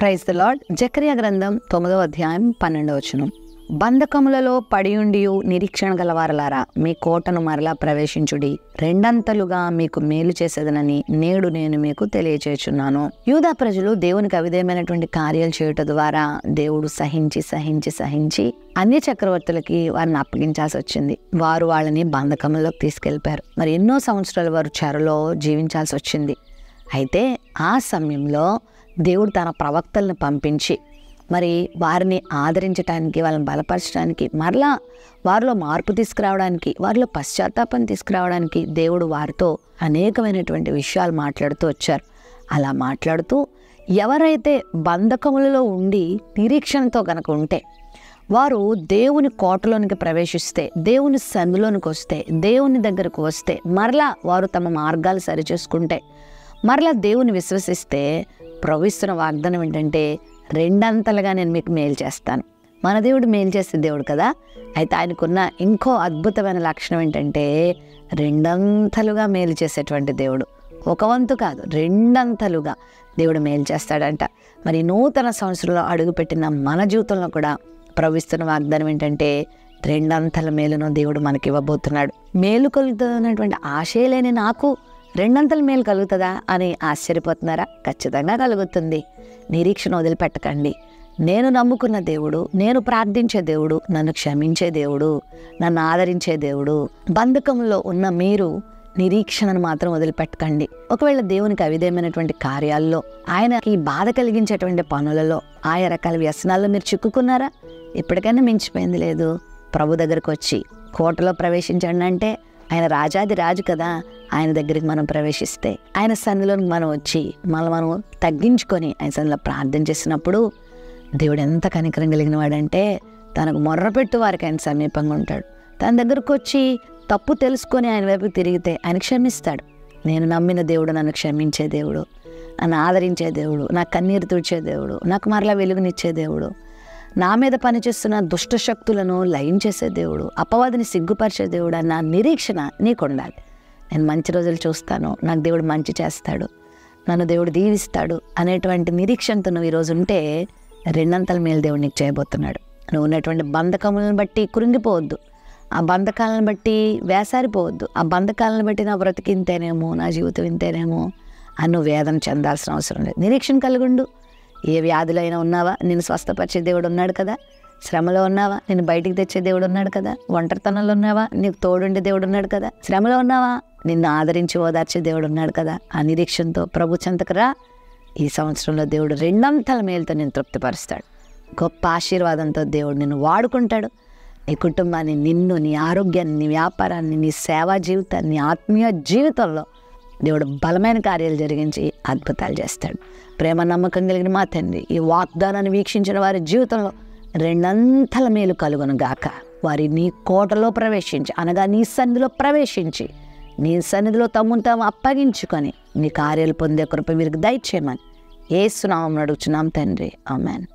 Praise the lord. జకర్యా గ్రంథం 9వ అధ్యాయం 12వ వచనం. బంధకములలో పడియుండియు నిరీక్షణ గలవారలారా, మీ కోటను మరలా ప్రవేశించుడి, రెండంతలుగా మీకు మేలు చేసేదనని నేడు నేను మీకు తెలియచేయుచున్నాను. యూదా ప్రజలు దేవునికి అవిధేయమైనటువంటి కార్యాలు చేయుట ద్వారా దేవుడు సహించి అన్య చక్రవర్తులకి వారిని అప్పగించాల్సి వచ్చింది. వారు వాళ్ళని బంధకములలోకి తీసుకెళ్లిపారు. మరి ఎన్నో సంవత్సరాలు వారు చెరలో జీవించాల్సి వచ్చింది. అయితే ఆ సమయంలో దేవుడు తన ప్రవక్తలను పంపించి మరి వారిని ఆదరించడానికి, వాళ్ళని బలపరచడానికి, మరలా వారిలో మార్పు తీసుకురావడానికి, వారిలో పశ్చాత్తాపం తీసుకురావడానికి దేవుడు వారితో అనేకమైనటువంటి విషయాలు మాట్లాడుతూ వచ్చారు. అలా మాట్లాడుతూ ఎవరైతే బంధకములలో ఉండి నిరీక్షణతో కనుక ఉంటే, వారు దేవుని కోటలోనికి ప్రవేశిస్తే, దేవుని సన్నిధిలోనికి వస్తే, దేవుని దగ్గరకు వస్తే, మరలా వారు తమ మార్గాలు సరిచేసుకుంటే, మరలా దేవుని విశ్వసిస్తే, ప్రభువుస్తున్న వాగ్దానం ఏంటంటే రెండంతలుగా నేను మీకు మేలు చేస్తాను. మన దేవుడు మేలు చేసే దేవుడు కదా. అయితే ఆయనకున్న ఇంకో అద్భుతమైన లక్షణం ఏంటంటే రెండంతలుగా మేలు చేసేటువంటి దేవుడు. ఒక వంతు కాదు, రెండంతలుగా దేవుడు మేలు చేస్తాడంట. మరి నూతన సంవత్సరంలో అడుగుపెట్టిన మన జీవితంలో కూడా ప్రభువుస్తున్న వాగ్దానం ఏంటంటే రెండంతల మేలును దేవుడు మనకి ఇవ్వబోతున్నాడు. మేలు కలుగుతున్నటువంటి ఆశే లేని నాకు రెండంతల మేలు కలుగుతుందా అని ఆశ్చర్యపోతున్నారా? ఖచ్చితంగా కలుగుతుంది. నిరీక్షణ వదిలిపెట్టకండి. నేను నమ్ముకున్న దేవుడు, నేను ప్రార్థించే దేవుడు, నన్ను క్షమించే దేవుడు, నన్ను ఆదరించే దేవుడు. బంధకంలో ఉన్న మీరు నిరీక్షణను మాత్రం వదిలిపెట్టకండి. ఒకవేళ దేవునికి అవిధేయమైనటువంటి కార్యాల్లో, ఆయనకి బాధ కలిగించేటువంటి పనులలో, ఆయా రకాల వ్యసనాల్లో మీరు చిక్కుకున్నారా? ఇప్పటికైనా మించిపోయింది లేదు. ప్రభు దగ్గరకు వచ్చి కోటలో ప్రవేశించండి అంటే ఆయన రాజాది రాజు కదా. ఆయన దగ్గరికి మనం ప్రవేశిస్తే, ఆయన సన్నిధిలోకి మనం వచ్చి మనం తగ్గించుకొని ఆయన సన్నిధిలో ప్రార్థన చేసినప్పుడు దేవుడు ఎంత కనికరం కలిగిన వాడంటే తనకు మొర్రపెట్టు వారికి ఆయన సమీపంగా ఉంటాడు. తన దగ్గరకు వచ్చి తప్పు తెలుసుకొని ఆయన వైపు తిరిగితే ఆయన క్షమిస్తాడు. నేను నమ్మిన దేవుడు నన్ను క్షమించే దేవుడు, నన్ను ఆదరించే దేవుడు, నా కన్నీరు తుడిచే దేవుడు, నాకు మరలా వెలుగునిచ్చే దేవుడు, నా మీద పనిచేస్తున్న దుష్ట శక్తులను లయం చేసే దేవుడు, అపవాదిని సిగ్గుపరిచే దేవుడు అన్న నిరీక్షణ నీకు ఉండాలి. నేను మంచి రోజులు చూస్తాను, నాకు దేవుడు మంచి చేస్తాడు, నన్ను దేవుడు దీవిస్తాడు అనేటువంటి నిరీక్షణతో నువ్వు ఈరోజు ఉంటే రెండంతల మేలు దేవుడు నీకు చేయబోతున్నాడు. నువ్వు ఉన్నటువంటి బంధకములను బట్టి కృంగిపోవద్దు, ఆ బంధకాలను బట్టి వేసారిపోవద్దు, ఆ బంధకాలను బట్టి నా బ్రతికి ఇంతేనేమో, నా జీవితం ఇంతేనేమో అని నువ్వు వేదన చెందాల్సిన అవసరం లేదు. నిరీక్షణ కలిగుండు. ఏ వ్యాధులు అయినా ఉన్నావా, నేను స్వస్థపరిచే దేవుడు ఉన్నాడు కదా. శ్రమలో ఉన్నావా, నేను బయటికి తెచ్చే దేవుడు ఉన్నాడు కదా. ఒంటరితనంలో ఉన్నావా, నీకు తోడుండే దేవుడు ఉన్నాడు కదా. శ్రమలో ఉన్నావా, నిన్ను ఆదరించి ఓదార్చే దేవుడు ఉన్నాడు కదా. ఆ నిరీక్షణతో ప్రభు చెంతకు రా. ఈ సంవత్సరంలో దేవుడు రెండంతల మేలుతో నేను తృప్తిపరుస్తాడు. గొప్ప ఆశీర్వాదంతో దేవుడు నిన్ను వాడుకుంటాడు. నీ కుటుంబాన్ని, నిన్ను, నీ ఆరోగ్యాన్ని, నీ వ్యాపారాన్ని, నీ సేవా జీవితాన్ని, నీ ఆత్మీయ జీవితంలో దేవుడు బలమైన కార్యాలు జరిగించి అద్భుతాలు చేస్తాడు. ప్రేమ నమ్మకం కలిగిన మా తండ్రి, ఈ వాగ్దానాన్ని వీక్షించిన వారి జీవితంలో రెండంతల మేలు కలుగును గాక. వారి నీ కోటలో ప్రవేశించి, అనగా నీ సన్నిధిలో ప్రవేశించి, నీ సన్నిధిలో తమ్మును తాము అప్పగించుకొని నీ కార్యాలు పొందే కృప వీరికి దయచేయమని యేసు నామమున అడుగుచున్నాం తండ్రి. ఆమేన్.